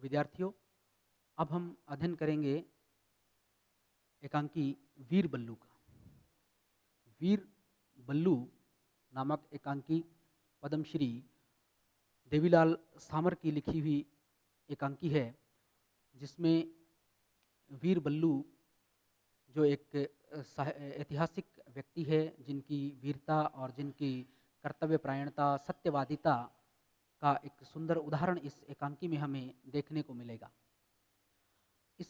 विद्यार्थियों, अब हम अध्ययन करेंगे एकांकी वीर बल्लू का। वीर बल्लू नामक एकांकी पद्मश्री देवीलाल सामर की लिखी हुई एकांकी है, जिसमें वीर बल्लू जो एक ऐतिहासिक व्यक्ति है, जिनकी वीरता और जिनकी कर्तव्यपरायणता, सत्यवादिता का एक सुंदर उदाहरण इस एकांकी में हमें देखने को मिलेगा। इस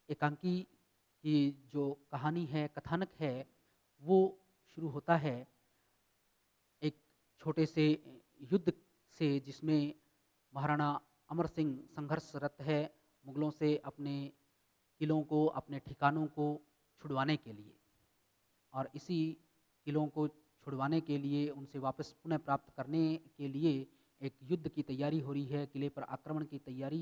एकांकी की जो कहानी है, कथानक है, वो शुरू होता है एक छोटे से युद्ध से, जिसमें महाराणा अमर सिंह संघर्षरत है मुगलों से अपने किलों को, अपने ठिकानों को छुड़वाने के लिए। और इसी किलों को छुड़वाने के लिए, उनसे वापस पुनः प्राप्त करने के लिए एक युद्ध की तैयारी हो रही है, किले पर आक्रमण की तैयारी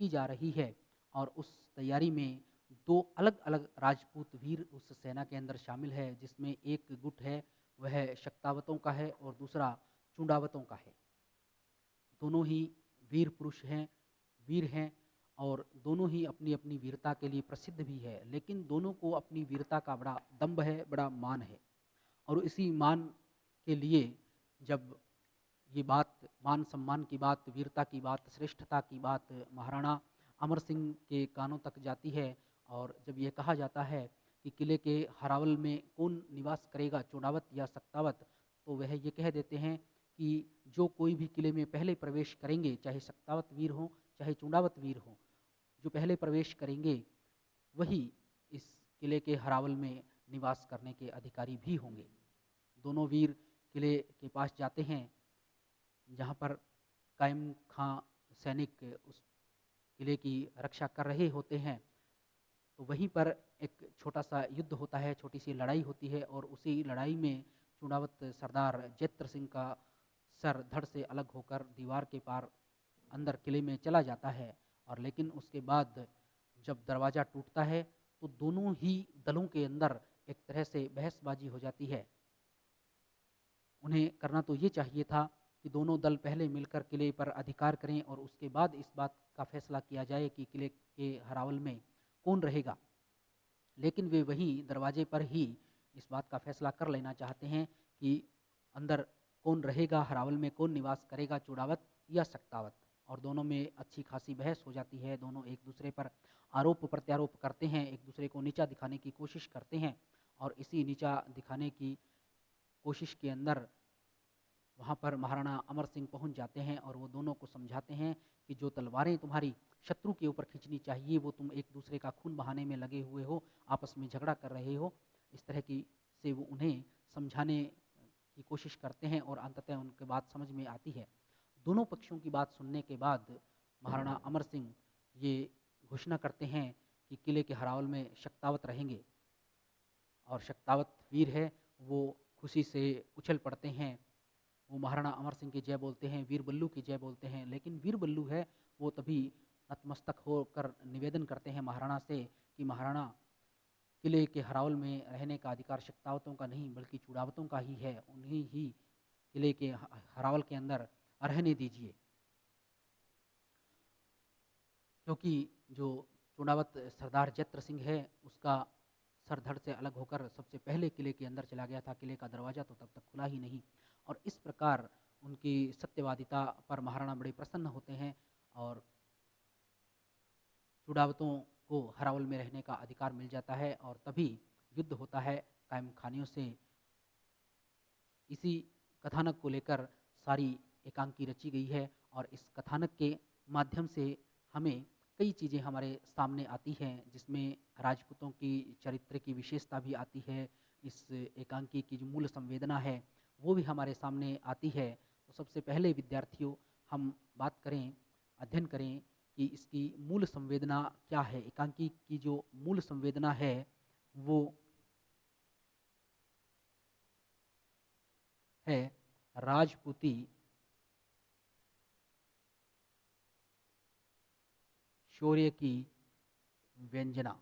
की जा रही है। और उस तैयारी में दो अलग अलग राजपूत वीर उस सेना के अंदर शामिल है, जिसमें एक गुट है वह शक्तावतों का है और दूसरा चूंडावतों का है। दोनों ही वीर पुरुष हैं, वीर हैं, और दोनों ही अपनी अपनी वीरता के लिए प्रसिद्ध भी है। लेकिन दोनों को अपनी वीरता का बड़ा दंभ है, बड़ा मान है। और इसी मान के लिए जब ये बात, मान सम्मान की बात, वीरता की बात, श्रेष्ठता की बात महाराणा अमर सिंह के कानों तक जाती है, और जब ये कहा जाता है कि किले के हरावल में कौन निवास करेगा, चूंडावत या सक्तावत, तो वह ये कह देते हैं कि जो कोई भी किले में पहले प्रवेश करेंगे, चाहे सक्तावत वीर हो चाहे चूंडावत वीर हो, जो पहले प्रवेश करेंगे वही इस किले के हरावल में निवास करने के अधिकारी भी होंगे। दोनों वीर किले के पास जाते हैं, जहाँ पर कायम खां सैनिक उस किले की रक्षा कर रहे होते हैं। तो वहीं पर एक छोटा सा युद्ध होता है, छोटी सी लड़ाई होती है, और उसी लड़ाई में चूंडावत सरदार जैत्र सिंह का सर धड़ से अलग होकर दीवार के पार अंदर किले में चला जाता है। और लेकिन उसके बाद जब दरवाज़ा टूटता है तो दोनों ही दलों के अंदर एक तरह से बहसबाजी हो जाती है। उन्हें करना तो ये चाहिए था कि दोनों दल पहले मिलकर किले पर अधिकार करें और उसके बाद इस बात का फैसला किया जाए कि किले के हरावल में कौन रहेगा। लेकिन वे वहीं दरवाजे पर ही इस बात का फैसला कर लेना चाहते हैं कि अंदर कौन रहेगा, हरावल में कौन निवास करेगा, चूड़ावत या सक्तावत। और दोनों में अच्छी खासी बहस हो जाती है। दोनों एक दूसरे पर आरोप प्रत्यारोप करते हैं, एक दूसरे को नीचा दिखाने की कोशिश करते हैं। और इसी नीचा दिखाने की कोशिश के अंदर वहाँ पर महाराणा अमर सिंह पहुँच जाते हैं और वो दोनों को समझाते हैं कि जो तलवारें तुम्हारी शत्रु के ऊपर खींचनी चाहिए, वो तुम एक दूसरे का खून बहाने में लगे हुए हो, आपस में झगड़ा कर रहे हो। इस तरह की से वो उन्हें समझाने की कोशिश करते हैं और अंततः उनकी बात समझ में आती है। दोनों पक्षों की बात सुनने के बाद महाराणा अमर सिंह ये घोषणा करते हैं कि किले के हरावल में शक्तावत रहेंगे। और शक्तावत वीर है, वो खुशी से उछल पड़ते हैं, वो महाराणा अमर सिंह की जय बोलते हैं, वीर बल्लू की जय बोलते हैं। लेकिन वीर बल्लू है वो तभी नतमस्तक होकर निवेदन करते हैं महाराणा से कि महाराणा, किले के हरावल में रहने का अधिकार शक्तावतों का नहीं बल्कि चूड़ावतों का ही है, उन्हें ही किले के हरावल के अंदर रहने दीजिए। क्योंकि जो चूड़ावत सरदार जैत्र सिंह है, उसका सर धड़ से अलग होकर सबसे पहले किले के अंदर चला गया था, किले का दरवाज़ा तो तब तक खुला ही नहीं। और इस प्रकार उनकी सत्यवादिता पर महाराणा बड़े प्रसन्न होते हैं और चूड़ावतों को हरावल में रहने का अधिकार मिल जाता है। और तभी युद्ध होता है कायम खानियों से। इसी कथानक को लेकर सारी एकांकी रची गई है और इस कथानक के माध्यम से हमें कई चीज़ें हमारे सामने आती हैं, जिसमें राजपूतों की चरित्र की विशेषता भी आती है। इस एकांकी की जो मूल संवेदना है वो भी हमारे सामने आती है। तो सबसे पहले विद्यार्थियों, हम बात करें, अध्ययन करें कि इसकी मूल संवेदना क्या है। एकांकी की जो मूल संवेदना है वो है राजपूती शौर्य की व्यंजना।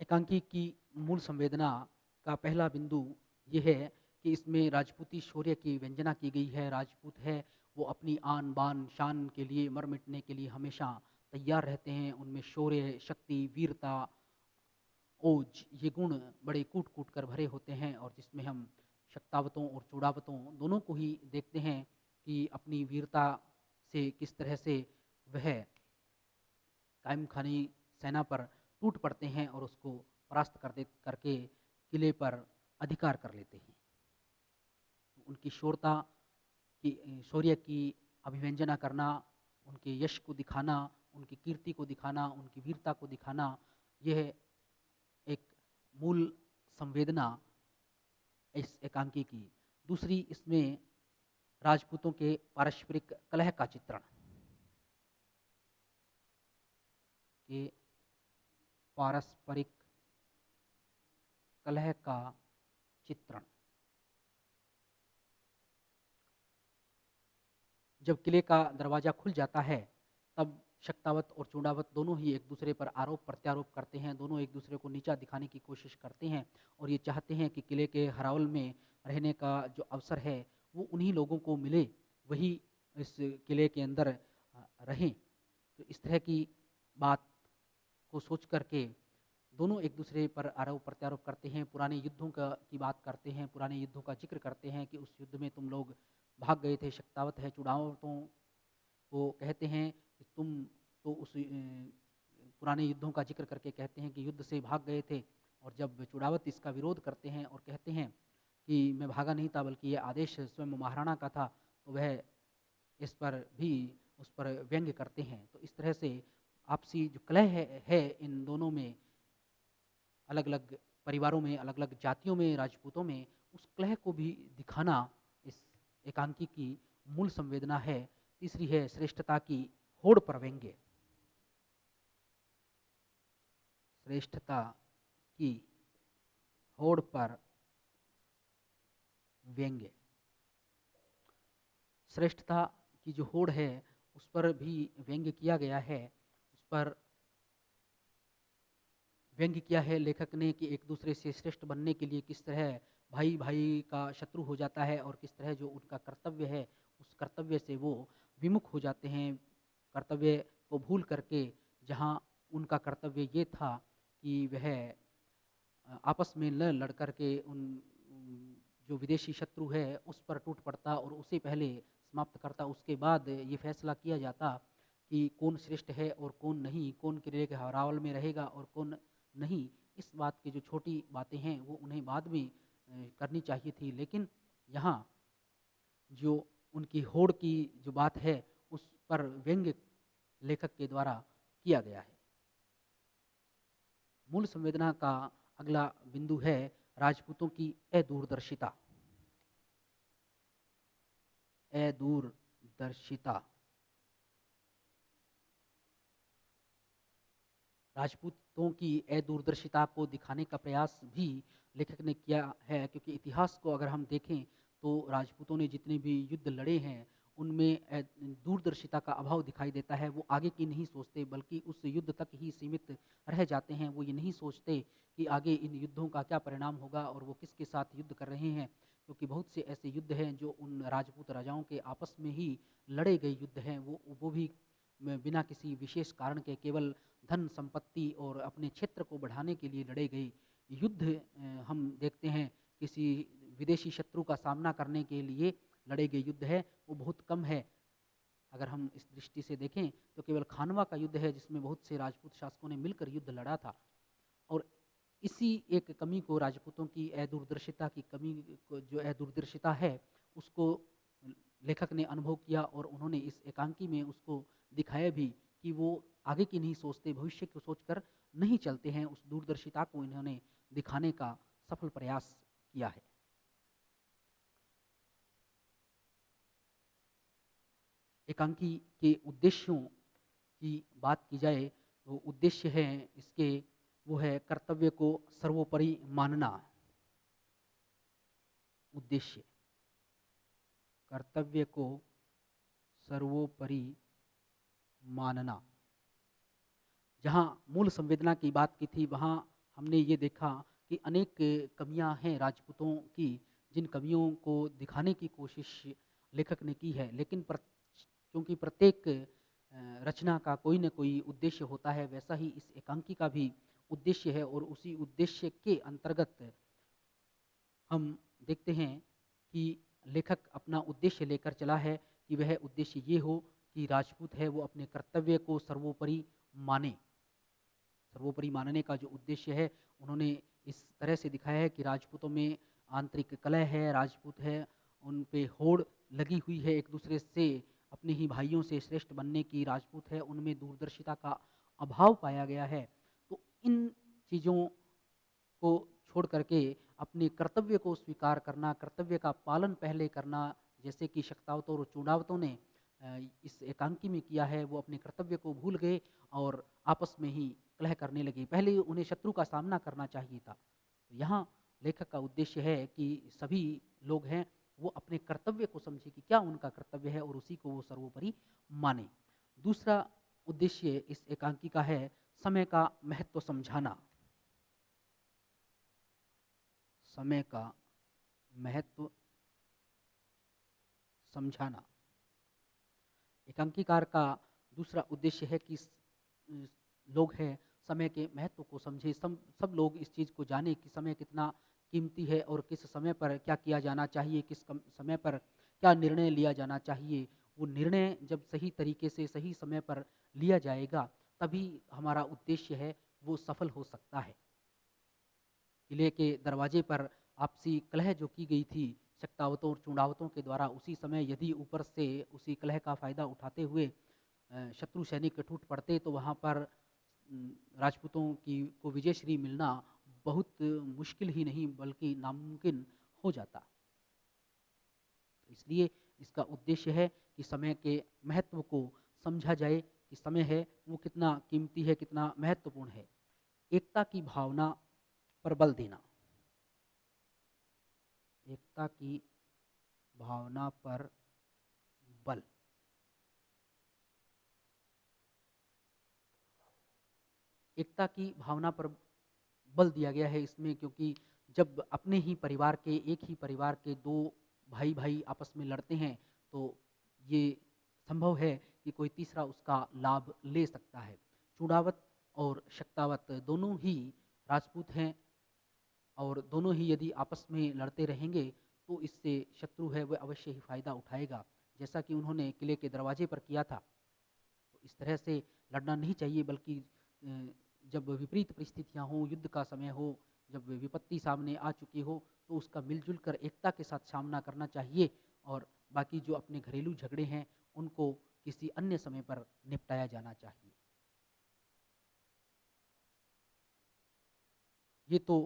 एकांकी की मूल संवेदना का पहला बिंदु ये है कि इसमें राजपूती शौर्य की व्यंजना की गई है। राजपूत है वो अपनी आन बान शान के लिए मर मिटने के लिए हमेशा तैयार रहते हैं। उनमें शौर्य, शक्ति, वीरता, ओज ये गुण बड़े कूट कूट कर भरे होते हैं, और जिसमें हम शक्तावतों और चूड़ावतों दोनों को ही देखते हैं कि अपनी वीरता से किस तरह से वह कायम खानी सेना पर टूट पड़ते हैं और उसको परास्त करके किले पर अधिकार कर लेते हैं। उनकी शौर्य की अभिव्यंजना करना, उनके यश को दिखाना, उनकी कीर्ति को दिखाना, उनकी वीरता को दिखाना, यह एक मूल संवेदना इस एकांकी की। दूसरी इसमें राजपूतों के पारस्परिक कलह का चित्रण, के पारस्परिक कलह का चित्रण। जब किले का दरवाजा खुल जाता है तब शक्तावत और चूड़ावत दोनों ही एक दूसरे पर आरोप प्रत्यारोप करते हैं। दोनों एक दूसरे को नीचा दिखाने की कोशिश करते हैं और ये चाहते हैं कि किले के हरावल में रहने का जो अवसर है वो उन्हीं लोगों को मिले, वही इस किले के अंदर रहें। तो इस तरह की बात को सोच करके दोनों एक दूसरे पर आरोप प्रत्यारोप करते हैं। पुराने युद्धों की बात करते हैं, पुराने युद्धों का जिक्र करते हैं कि उस युद्ध में तुम लोग भाग गए थे। शक्तावत है चूड़ावतों को कहते हैं कि तुम तो उस पुराने युद्धों का जिक्र करके कहते हैं कि युद्ध से भाग गए थे, और जब चूड़ावत इसका विरोध करते हैं और कहते हैं कि मैं भागा नहीं था बल्कि ये आदेश स्वयं महाराणा का था, तो वह इस पर भी उस पर व्यंग्य करते हैं। तो इस तरह से आपसी जो कलह है इन दोनों में, अलग अलग परिवारों में, अलग अलग जातियों में, राजपूतों में, उस कलह को भी दिखाना इस एकांकी की मूल संवेदना है। तीसरी है श्रेष्ठता की होड़ पर व्यंग्य। श्रेष्ठता की होड़ पर व्यंग्य। श्रेष्ठता की जो होड़ है उस पर भी व्यंग्य किया गया है। उस पर व्यंग्य किया है लेखक ने कि एक दूसरे से श्रेष्ठ बनने के लिए किस तरह भाई भाई का शत्रु हो जाता है और किस तरह जो उनका कर्तव्य है उस कर्तव्य से वो विमुख हो जाते हैं। कर्तव्य को भूल करके, जहाँ उनका कर्तव्य ये था कि वह आपस में न लड़ करके जो विदेशी शत्रु है उस पर टूट पड़ता और उसे पहले समाप्त करता। उसके बाद ये फैसला किया जाता कि कौन श्रेष्ठ है और कौन नहीं, कौन किले के हरावल में रहेगा और कौन नहीं। इस बात की जो छोटी बातें हैं वो उन्हें बाद में करनी चाहिए थी, लेकिन यहाँ जो उनकी होड़ की जो बात है उस पर व्यंग्य लेखक के द्वारा किया गया है। मूल संवेदना का अगला बिंदु है राजपूतों की अदूरदर्शिता। अदूरदर्शिता। राजपूतों की अदूरदर्शिता को दिखाने का प्रयास भी लेखक ने किया है, क्योंकि इतिहास को अगर हम देखें तो राजपूतों ने जितने भी युद्ध लड़े हैं उनमें दूरदर्शिता का अभाव दिखाई देता है। वो आगे की नहीं सोचते बल्कि उस युद्ध तक ही सीमित रह जाते हैं। वो ये नहीं सोचते कि आगे इन युद्धों का क्या परिणाम होगा और वो किसके साथ युद्ध कर रहे हैं, क्योंकि बहुत से ऐसे युद्ध हैं जो उन राजपूत राजाओं के आपस में ही लड़े गए युद्ध हैं। वो भी बिना किसी विशेष कारण के केवल धन संपत्ति और अपने क्षेत्र को बढ़ाने के लिए लड़े गए युद्ध हम देखते हैं। किसी विदेशी शत्रु का सामना करने के लिए लड़े गए युद्ध है वो बहुत कम है। अगर हम इस दृष्टि से देखें तो केवल खानवा का युद्ध है जिसमें बहुत से राजपूत शासकों ने मिलकर युद्ध लड़ा था। और इसी एक कमी को, राजपूतों की अदूरदर्शिता की कमी को, जो अदूरदर्शिता है उसको लेखक ने अनुभव किया और उन्होंने इस एकांकी में उसको दिखाया भी कि वो आगे की नहीं सोचते, भविष्य को सोचकर नहीं चलते हैं। उस दूरदर्शिता को इन्होंने दिखाने का सफल प्रयास किया है। एकांकी के उद्देश्यों की बात की जाए तो उद्देश्य है इसके, वो है कर्तव्य को सर्वोपरि मानना। उद्देश्य कर्तव्य को सर्वोपरि मानना। जहाँ मूल संवेदना की बात की थी वहाँ हमने ये देखा कि अनेक कमियां हैं राजपूतों की, जिन कमियों को दिखाने की कोशिश लेखक ने की है, लेकिन चूँकि प्रत्येक रचना का कोई न कोई उद्देश्य होता है, वैसा ही इस एकांकी का भी उद्देश्य है और उसी उद्देश्य के अंतर्गत हम देखते हैं कि लेखक अपना उद्देश्य लेकर चला है कि वह उद्देश्य ये हो कि राजपूत है वो अपने कर्तव्य को सर्वोपरि माने। सर्वोपरि मानने का जो उद्देश्य है उन्होंने इस तरह से दिखाया है कि राजपूतों में आंतरिक कलह है, राजपूत है उन पे होड़ लगी हुई है एक दूसरे से अपने ही भाइयों से श्रेष्ठ बनने की, राजपूत है उनमें दूरदर्शिता का अभाव पाया गया है। तो इन चीज़ों को छोड़ करके अपने कर्तव्य को स्वीकार करना, कर्तव्य का पालन पहले करना, जैसे कि शक्तावतों और चूड़ावतों ने इस एकांकी में किया है, वो अपने कर्तव्य को भूल गए और आपस में ही कलह करने लगे। पहले उन्हें शत्रु का सामना करना चाहिए था। तो यहाँ लेखक का उद्देश्य है कि सभी लोग हैं वो अपने कर्तव्य को समझे कि क्या उनका कर्तव्य है और उसी को वो सर्वोपरि माने। दूसरा उद्देश्य इस एकांकी का है समय का महत्व समझाना। समय का महत्व समझाना। एकांकीकार का दूसरा उद्देश्य है कि लोग हैं समय के महत्व को समझे, सब लोग इस चीज़ को जाने कि समय कितना कीमती है और किस समय पर क्या किया जाना चाहिए, समय पर क्या निर्णय लिया जाना चाहिए। वो निर्णय जब सही तरीके से सही समय पर लिया जाएगा तभी हमारा उद्देश्य है वो सफल हो सकता है। किले के दरवाजे पर आपसी कलह जो की गई थी शक्तावतों और चूड़ावतों के द्वारा, उसी समय यदि ऊपर से उसी कलह का फायदा उठाते हुए शत्रु सैनिक टूट पड़ते तो वहाँ पर राजपूतों की को विजयश्री मिलना बहुत मुश्किल ही नहीं बल्कि नामुमकिन हो जाता। तो इसलिए इसका उद्देश्य है कि समय के महत्व को समझा जाए कि समय है वो कितना कीमती है, कितना महत्वपूर्ण है। एकता की भावना पर बल देना। एकता की भावना पर बल। एकता की भावना पर बल दिया गया है इसमें क्योंकि जब अपने ही परिवार के एक ही परिवार के दो भाई भाई आपस में लड़ते हैं तो ये संभव है कि कोई तीसरा उसका लाभ ले सकता है। चूड़ावत और शक्तावत दोनों ही राजपूत हैं और दोनों ही यदि आपस में लड़ते रहेंगे तो इससे शत्रु है वह अवश्य ही फायदा उठाएगा, जैसा कि उन्होंने किले के दरवाजे पर किया था। तो इस तरह से लड़ना नहीं चाहिए बल्कि जब विपरीत परिस्थितियां हों, युद्ध का समय हो, जब विपत्ति सामने आ चुकी हो तो उसका मिलजुल कर एकता के साथ सामना करना चाहिए और बाकी जो अपने घरेलू झगड़े हैं उनको किसी अन्य समय पर निपटाया जाना चाहिए। ये तो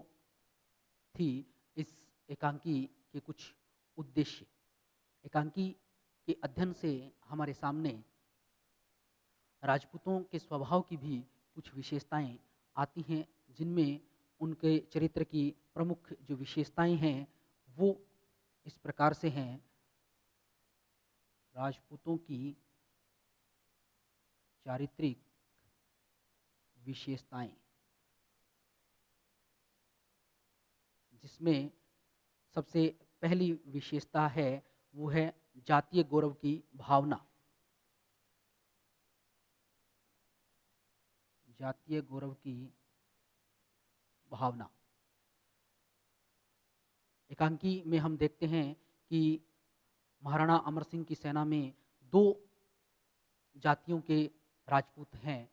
थी इस एकांकी के कुछ उद्देश्य। एकांकी के अध्ययन से हमारे सामने राजपूतों के स्वभाव की भी कुछ विशेषताएं आती हैं जिनमें उनके चरित्र की प्रमुख जो विशेषताएं हैं वो इस प्रकार से हैं। राजपूतों की चारित्रिक विशेषताएं, जिसमें सबसे पहली विशेषता है वो है जातीय गौरव की भावना। जातीय गौरव की भावना। एकांकी में हम देखते हैं कि महाराणा अमर सिंह की सेना में दो जातियों के राजपूत हैं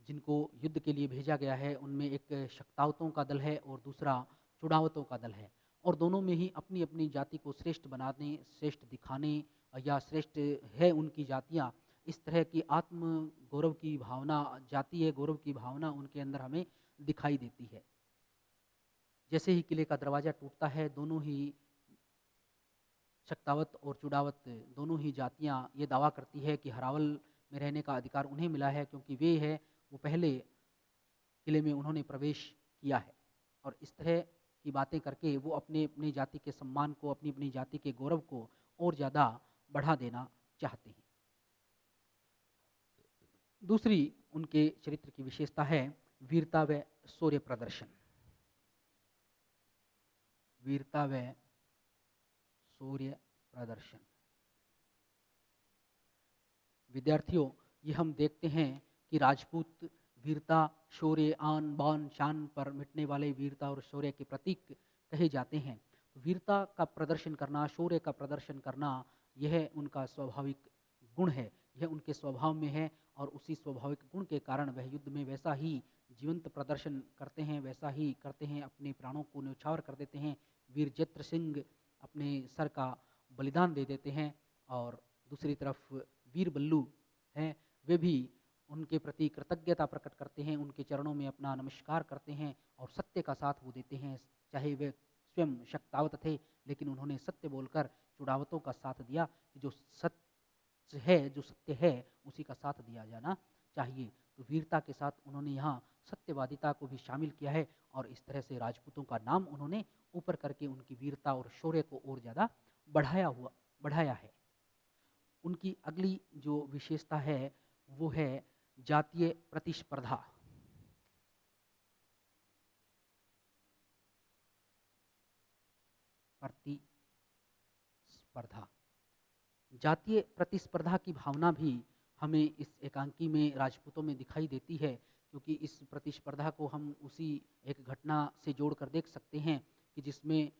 जिनको युद्ध के लिए भेजा गया है। उनमें एक शक्तावतों का दल है और दूसरा चुड़ावतों का दल है और दोनों में ही अपनी अपनी जाति को श्रेष्ठ बनाने, श्रेष्ठ दिखाने या श्रेष्ठ है उनकी जातियाँ, इस तरह की आत्म गौरव की भावना, जातीय गौरव की भावना उनके अंदर हमें दिखाई देती है। जैसे ही किले का दरवाज़ा टूटता है दोनों ही शक्तावत और चुड़ावत दोनों ही जातियां ये दावा करती है कि हरावल में रहने का अधिकार उन्हें मिला है क्योंकि वे है वो पहले किले में उन्होंने प्रवेश किया है और इस तरह की बातें करके वो अपने अपनी जाति के सम्मान को, अपनी अपनी जाति के गौरव को और ज़्यादा बढ़ा देना चाहते हैं। दूसरी उनके चरित्र की विशेषता है वीरता व शौर्य प्रदर्शन। वीरता व शौर्य प्रदर्शन। विद्यार्थियों, ये हम देखते हैं कि राजपूत वीरता, शौर्य, आन बान शान पर मिटने वाले वीरता और शौर्य के प्रतीक कहे जाते हैं। वीरता का प्रदर्शन करना, शौर्य का प्रदर्शन करना, यह उनका स्वाभाविक गुण है, यह उनके स्वभाव में है और उसी स्वाभाविक गुण के कारण वह युद्ध में वैसा ही जीवंत प्रदर्शन करते हैं, वैसा ही करते हैं, अपने प्राणों को न्यौछावर कर देते हैं। वीर जत्र सिंह अपने सर का बलिदान दे देते हैं और दूसरी तरफ वीर बल्लू हैं, वे भी उनके प्रति कृतज्ञता प्रकट करते हैं, उनके चरणों में अपना नमस्कार करते हैं और सत्य का साथ वो देते हैं। चाहे वे स्वयं शक्तावत थे, लेकिन उन्होंने सत्य बोलकर चुड़ावतों का साथ दिया कि जो सत्य है, जो सत्य है, उसी का साथ दिया जाना चाहिए। तो वीरता के साथ उन्होंने यहाँ सत्यवादिता को भी शामिल किया है और इस तरह से राजपूतों का नाम उन्होंने ऊपर करके उनकी वीरता और शौर्य को और ज़्यादा बढ़ाया है। उनकी अगली जो विशेषता है वो है जातीय प्रतिस्पर्धा। जातीय प्रतिस्पर्धा की भावना भी हमें इस एकांकी में राजपूतों में दिखाई देती है, क्योंकि इस प्रतिस्पर्धा को हम उसी एक घटना से जोड़कर देख सकते हैं कि जिसमें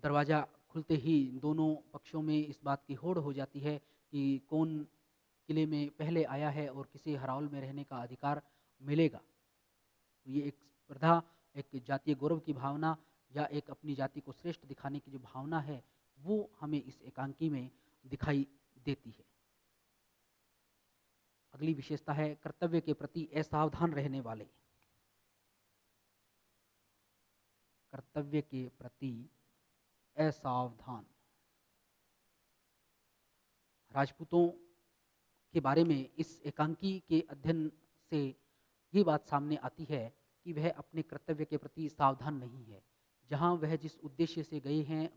दरवाज़ा खुलते ही दोनों पक्षों में इस बात की होड़ हो जाती है कि कौन किले में पहले आया है और किसे हरावल में रहने का अधिकार मिलेगा। तो ये एक स्पर्धा, एक जातीय गौरव की भावना या एक अपनी जाति को श्रेष्ठ दिखाने की जो भावना है, वो हमें इस एकांकी में दिखाई देती है। अगली विशेषता है कर्तव्य के प्रति असावधान रहने वाले। कर्तव्य के प्रति असावधान। राजपूतों के बारे में इस एकांकी के अध्ययन से ये बात सामने आती है कि वह अपने कर्तव्य के प्रति सावधान नहीं है। जहाँ वह जिस उद्देश्य से गए हैं,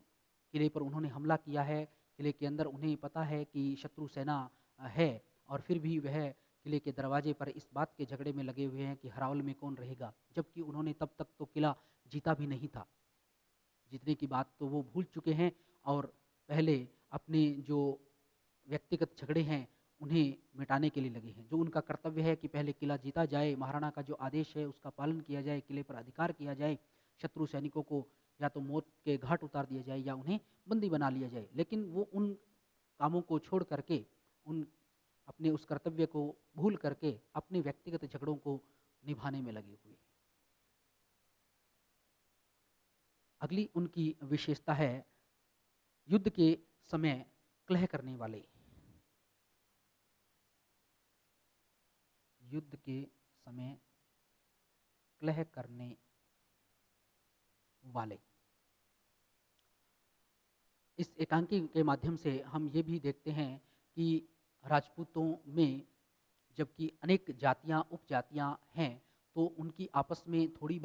किले पर उन्होंने हमला किया है, किले के अंदर उन्हें पता है कि शत्रु सेना है और फिर भी वह किले के दरवाजे पर इस बात के झगड़े में लगे हुए हैं कि हरावल में कौन रहेगा, जबकि उन्होंने तब तक तो किला जीता भी नहीं था। जीतने की बात तो वो भूल चुके हैं और पहले अपने जो व्यक्तिगत झगड़े हैं उन्हें मिटाने के लिए लगे हैं। जो उनका कर्तव्य है कि पहले किला जीता जाए, महाराणा का जो आदेश है उसका पालन किया जाए, किले पर अधिकार किया जाए, शत्रु सैनिकों को या तो मौत के घाट उतार दिया जाए या उन्हें बंदी बना लिया जाए। लेकिन वो उन कामों को छोड़ करके, उन अपने उस कर्तव्य को भूल करके अपने व्यक्तिगत झगड़ों को निभाने में लगे हुए। अगली उनकी विशेषता है युद्ध के समय कलह करने वाले। युद्ध के समय कलह करने वाले। इस एकांकी के माध्यम से हम ये भी देखते हैं कि राजपूतों में जबकि अनेक जातियां उपजातियां हैं, तो उनकी आपस में थोड़ी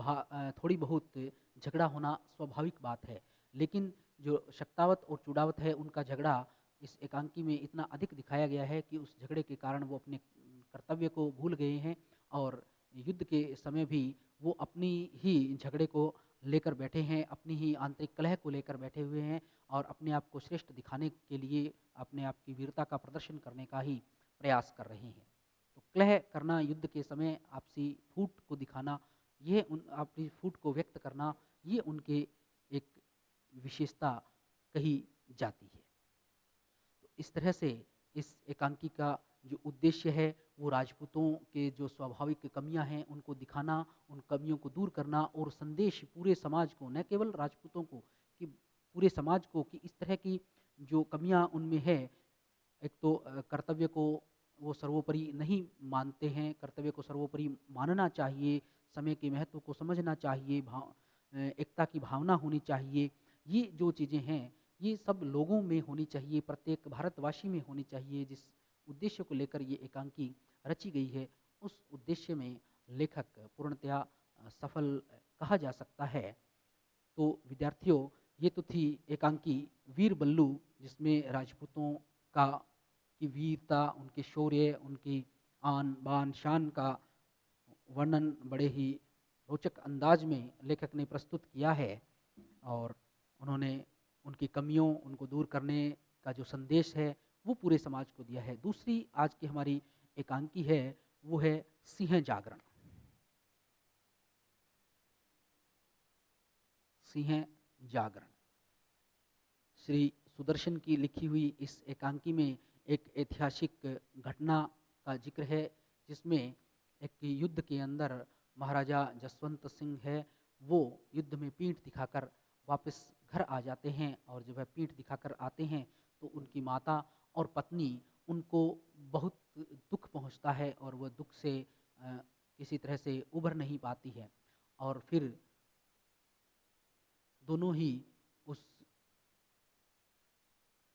बहुत झगड़ा होना स्वाभाविक बात है। लेकिन जो शक्तावत और चुड़ावत है, उनका झगड़ा इस एकांकी में इतना अधिक दिखाया गया है कि उस झगड़े के कारण वो अपने कर्तव्य को भूल गए हैं और युद्ध के समय भी वो अपनी ही झगड़े को लेकर बैठे हैं, अपनी ही आंतरिक कलह को लेकर बैठे हुए हैं और अपने आप को श्रेष्ठ दिखाने के लिए, अपने आप की वीरता का प्रदर्शन करने का ही प्रयास कर रहे हैं। तो कलह करना, युद्ध के समय आपसी फूट को दिखाना, ये आपसी फूट को व्यक्त करना, ये उनके एक विशेषता कही जाती है। तो इस तरह से इस एकांकी का जो उद्देश्य है वो राजपूतों के जो स्वाभाविक कमियां हैं उनको दिखाना, उन कमियों को दूर करना और संदेश पूरे समाज को, न केवल राजपूतों को, कि पूरे समाज को कि इस तरह की जो कमियां उनमें है, एक तो कर्तव्य को वो सर्वोपरि नहीं मानते हैं, कर्तव्य को सर्वोपरि मानना चाहिए, समय के महत्व को समझना चाहिए, एकता की भावना होनी चाहिए। ये जो चीज़ें हैं ये सब लोगों में होनी चाहिए, प्रत्येक भारतवासी में होनी चाहिए। जिस उद्देश्य को लेकर ये एकांकी रची गई है, उस उद्देश्य में लेखक पूर्णतया सफल कहा जा सकता है। तो विद्यार्थियों, ये तो थी एकांकी वीर बल्लू, जिसमें राजपूतों का की वीरता, उनके शौर्य, उनकी आन बान शान का वर्णन बड़े ही रोचक अंदाज में लेखक ने प्रस्तुत किया है और उन्होंने उनकी कमियों, उनको दूर करने का जो संदेश है वो पूरे समाज को दिया है। दूसरी आज की हमारी एकांकी है, वो है सिंह जागरण। सिंह जागरण श्री सुदर्शन की लिखी हुई इस एकांकी में एक ऐतिहासिक घटना का जिक्र है, जिसमें एक युद्ध के अंदर महाराजा जसवंत सिंह है, वो युद्ध में पीठ दिखाकर वापस घर आ जाते हैं, और जब वह पीठ दिखाकर आते हैं तो उनकी माता और पत्नी उनको बहुत दुख पहुंचता है, और वह दुख से किसी तरह से उभर नहीं पाती है। और फिर दोनों ही उस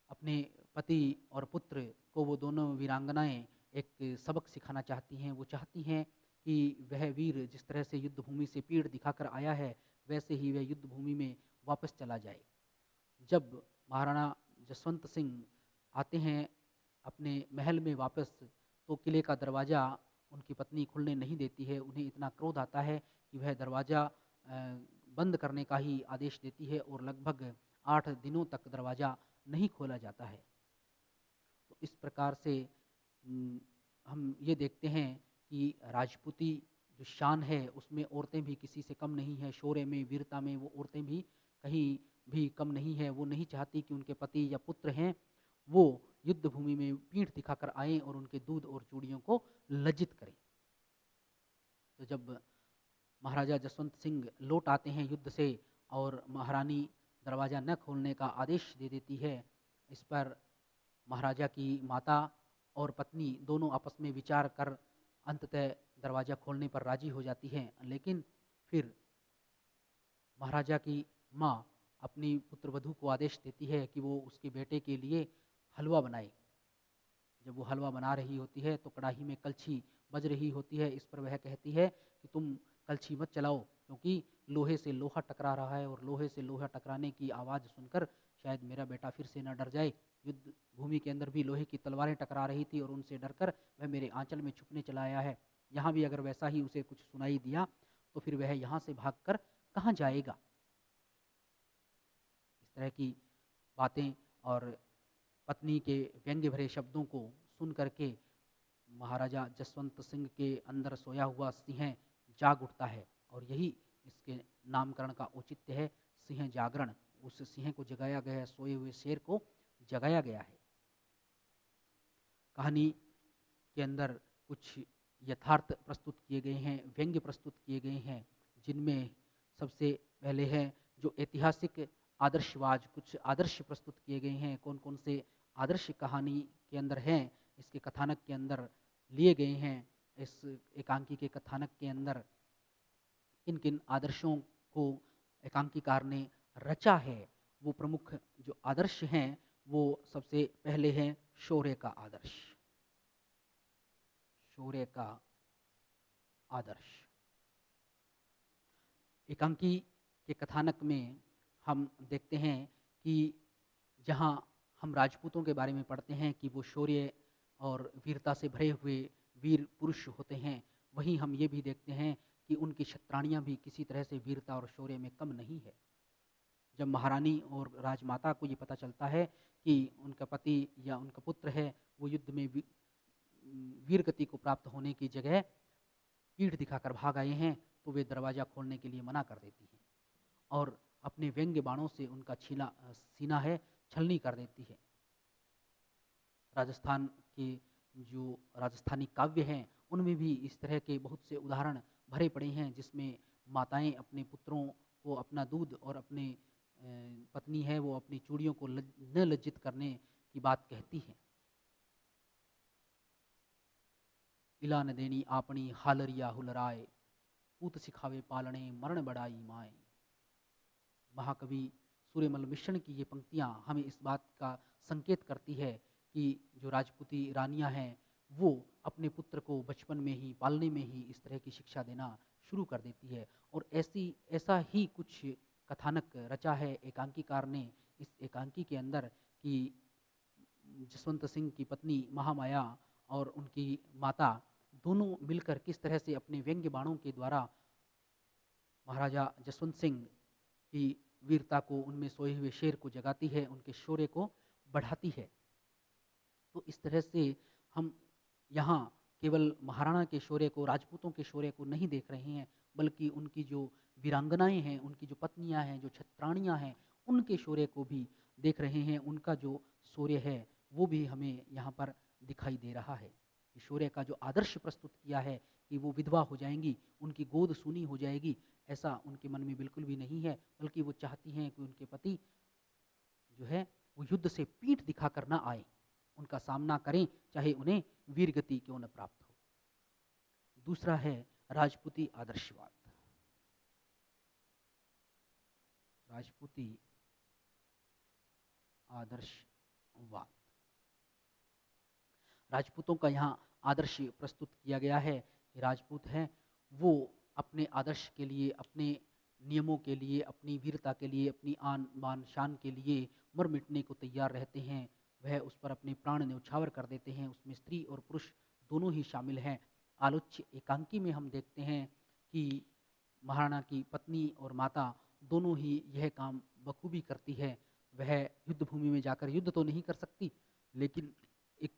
अपने पति और पुत्र को, वो दोनों वीरांगनाएं एक सबक सिखाना चाहती हैं। वो चाहती हैं कि वह वीर जिस तरह से युद्ध भूमि से पीड़ दिखाकर आया है, वैसे ही वह युद्ध भूमि में वापस चला जाए। जब महाराणा जसवंत सिंह आते हैं अपने महल में वापस, तो किले का दरवाज़ा उनकी पत्नी खुलने नहीं देती है। उन्हें इतना क्रोध आता है कि वह दरवाज़ा बंद करने का ही आदेश देती है, और लगभग 8 दिनों तक दरवाज़ा नहीं खोला जाता है। तो इस प्रकार से हम ये देखते हैं कि राजपूती जो शान है, उसमें औरतें भी किसी से कम नहीं है। शौर्य में, वीरता में वो औरतें भी कहीं भी कम नहीं है। वो नहीं चाहती कि उनके पति या पुत्र हैं वो युद्ध भूमि में पीठ दिखाकर आएं और उनके दूध और चूड़ियों को लज्जित करें। तो जब महाराजा जसवंत सिंह लौट आते हैं युद्ध से, और महारानी दरवाज़ा न खोलने का आदेश दे देती है, इस पर महाराजा की माता और पत्नी दोनों आपस में विचार कर अंततः दरवाज़ा खोलने पर राजी हो जाती हैं। लेकिन फिर महाराजा की माँ अपनी पुत्रवधू को आदेश देती है कि वो उसके बेटे के लिए हलवा बनाए। जब वो हलवा बना रही होती है तो कढ़ाई में कलछी बज रही होती है। इस पर वह कहती है कि तुम कलछी मत चलाओ, क्योंकि लोहे से लोहा टकरा रहा है, और लोहे से लोहा टकराने की आवाज़ सुनकर शायद मेरा बेटा फिर से न डर जाए। युद्ध भूमि के अंदर भी लोहे की तलवारें टकरा रही थी, और उनसे डरकर वह मेरे आंचल में छुपने चला आया है। यहाँ भी अगर वैसा ही उसे कुछ सुनाई दिया तो फिर वह यहाँ से भागकर कहाँ जाएगा। इस तरह की बातें और पत्नी के व्यंग्य भरे शब्दों को सुन करके महाराजा जसवंत सिंह के अंदर सोया हुआ सिंह जाग उठता है, और यही इसके नामकरण का औचित्य है, सिंह जागरण। उस सिंह को जगाया गया है, सोए हुए शेर को जगाया गया है। कहानी के अंदर कुछ यथार्थ प्रस्तुत किए गए हैं, व्यंग्य प्रस्तुत किए गए हैं, जिनमें सबसे पहले है जो ऐतिहासिक आदर्शवाद, कुछ आदर्श प्रस्तुत किए गए हैं। कौन कौन से आदर्श कहानी के अंदर हैं, इसके कथानक के अंदर लिए गए हैं। इस एकांकी के कथानक के अंदर किन किन आदर्शों को एकांकीकार ने रचा है, वो प्रमुख जो आदर्श हैं वो सबसे पहले हैं शौर्य का आदर्श। शौर्य का आदर्श एकांकी के कथानक में हम देखते हैं कि जहाँ हम राजपूतों के बारे में पढ़ते हैं कि वो शौर्य और वीरता से भरे हुए वीर पुरुष होते हैं, वहीं हम ये भी देखते हैं कि उनकी क्षत्राणियाँ भी किसी तरह से वीरता और शौर्य में कम नहीं है। जब महारानी और राजमाता को ये पता चलता है कि उनका पति या उनका पुत्र है वो युद्ध में वीर गति को प्राप्त होने की जगह पीठ दिखाकर भाग आए हैं, तो वे दरवाज़ा खोलने के लिए मना कर देती हैं, और अपने व्यंग्य बाणों से उनका सीना है छलनी कर देती है। राजस्थान के जो राजस्थानी काव्य हैं उनमें भी इस तरह के बहुत से उदाहरण भरे पड़े हैं, जिसमें माताएं अपने पुत्रों को अपना दूध और अपने पत्नी है वो अपनी चूड़ियों को न लज्जित करने की बात कहती हैं। इला न देनी आपनी हालरिया हुलराए, पूत सिखावे पालने मरण बढ़ाई माए। महाकवि सूर्यमल मिश्रण की ये पंक्तियाँ हमें इस बात का संकेत करती है कि जो राजपूती रानियाँ हैं वो अपने पुत्र को बचपन में ही, पालने में ही इस तरह की शिक्षा देना शुरू कर देती है। और ऐसा ही कुछ कथानक रचा है एकांकीकार ने इस एकांकी के अंदर कि जसवंत सिंह की पत्नी महामाया और उनकी माता दोनों मिलकर किस तरह से अपने व्यंग्य बाणों के द्वारा महाराजा जसवंत सिंह की वीरता को, उनमें सोए हुए शेर को जगाती है, उनके शौर्य को बढ़ाती है। तो इस तरह से हम यहाँ केवल महाराणा के शौर्य को, राजपूतों के शौर्य को नहीं देख रहे हैं, बल्कि उनकी जो वीरांगनाएँ हैं, उनकी जो पत्नियाँ हैं, जो क्षत्राणियाँ हैं, उनके शौर्य को भी देख रहे हैं। उनका जो शौर्य है, वो भी हमें यहाँ पर दिखाई दे रहा है। शौर्य का जो आदर्श प्रस्तुत किया है कि वो विधवा हो जाएँगी, उनकी गोद सूनी हो जाएगी, ऐसा उनके मन में बिल्कुल भी नहीं है, बल्कि वो चाहती हैं कि उनके पति जो है वो युद्ध से पीठ दिखाकर ना आए, उनका सामना करें, चाहे उन्हें वीरगति क्यों न प्राप्त हो। दूसरा है राजपूती आदर्शवाद। राजपूती आदर्शवाद, राजपूतों का यहाँ आदर्श प्रस्तुत किया गया है कि राजपूत हैं वो अपने आदर्श के लिए, अपने नियमों के लिए, अपनी वीरता के लिए, अपनी आन बान शान के लिए मर मिटने को तैयार रहते हैं। वह उस पर अपने प्राण न्यौछावर कर देते हैं। उसमें स्त्री और पुरुष दोनों ही शामिल हैं। आलोच्य एकांकी में हम देखते हैं कि महाराणा की पत्नी और माता दोनों ही यह काम बखूबी करती है। वह युद्ध भूमि में जाकर युद्ध तो नहीं कर सकती, लेकिन एक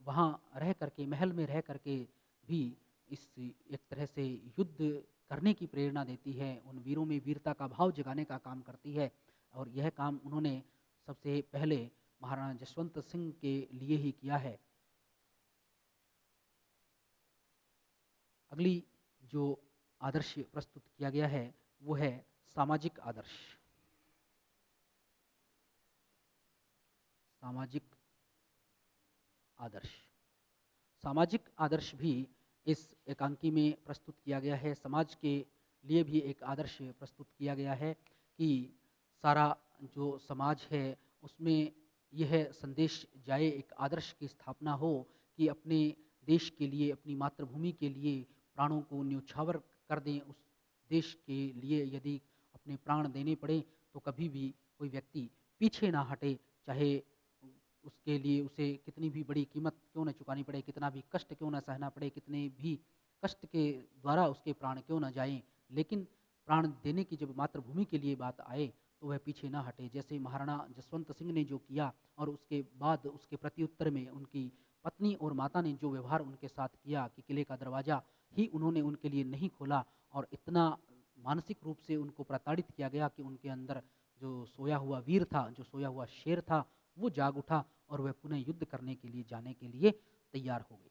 वहाँ रह करके, महल में रह करके भी इस एक तरह से युद्ध करने की प्रेरणा देती है, उन वीरों में वीरता का भाव जगाने का काम करती है। और यह काम उन्होंने सबसे पहले महाराणा जसवंत सिंह के लिए ही किया है। अगली जो आदर्श प्रस्तुत किया गया है वो है सामाजिक आदर्श। सामाजिक आदर्श, सामाजिक आदर्श भी इस एकांकी में प्रस्तुत किया गया है। समाज के लिए भी एक आदर्श प्रस्तुत किया गया है कि सारा जो समाज है उसमें यह संदेश जाए, एक आदर्श की स्थापना हो कि अपने देश के लिए, अपनी मातृभूमि के लिए प्राणों को न्यौछावर कर दें। उस देश के लिए यदि अपने प्राण देने पड़े तो कभी भी कोई व्यक्ति पीछे ना हटे, चाहे उसके लिए उसे कितनी भी बड़ी कीमत क्यों न चुकानी पड़े, कितना भी कष्ट क्यों न सहना पड़े, कितने भी कष्ट के द्वारा उसके प्राण क्यों न जाएं, लेकिन प्राण देने की जब मातृभूमि के लिए बात आए तो वह पीछे ना हटे। जैसे महाराणा जसवंत सिंह ने जो किया और उसके बाद उसके प्रत्युत्तर में उनकी पत्नी और माता ने जो व्यवहार उनके साथ किया कि किले का दरवाज़ा ही उन्होंने उनके लिए नहीं खोला और इतना मानसिक रूप से उनको प्रताड़ित किया गया कि उनके अंदर जो सोया हुआ वीर था, जो सोया हुआ शेर था, वो जाग उठा और वह पुनः युद्ध करने के लिए, जाने के लिए तैयार हो गई।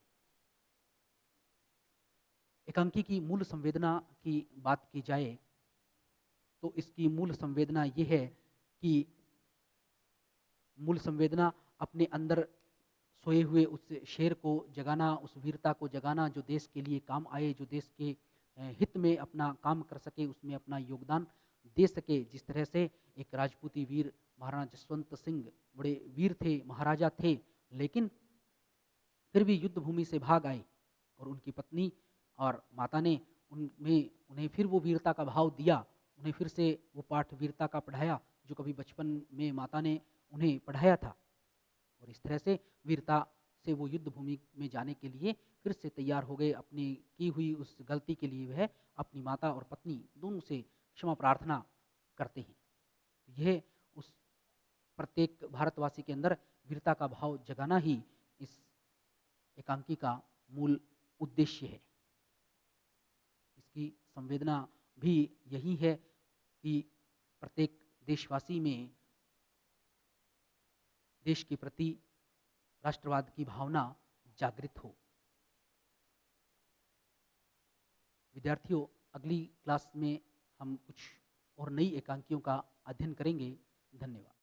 एकांकी की मूल संवेदना की बात की जाए तो इसकी मूल संवेदना ये है कि मूल संवेदना अपने अंदर सोए हुए उस शेर को जगाना, उस वीरता को जगाना जो देश के लिए काम आए, जो देश के हित में अपना काम कर सके, उसमें अपना योगदान दे सके। जिस तरह से एक राजपूती वीर महाराणा जसवंत सिंह बड़े वीर थे, महाराजा थे, लेकिन फिर भी युद्ध भूमि से भाग आए और उनकी पत्नी और माता ने उन्हें फिर वो वीरता का भाव दिया, उन्हें फिर से वो पाठ वीरता का पढ़ाया जो कभी बचपन में माता ने उन्हें पढ़ाया था। और इस तरह से वीरता से वो युद्ध भूमि में जाने के लिए फिर से तैयार हो गए। अपनी की हुई उस गलती के लिए वह अपनी माता और पत्नी दोनों से क्षमा प्रार्थना करते हैं। यह उस प्रत्येक भारतवासी के अंदर वीरता का भाव जगाना ही इस एकांकी का मूल उद्देश्य है। इसकी संवेदना भी यही है कि प्रत्येक देशवासी में देश के प्रति राष्ट्रवाद की भावना जागृत हो। विद्यार्थियों, अगली क्लास में हम कुछ और नई एकांकियों का अध्ययन करेंगे। धन्यवाद।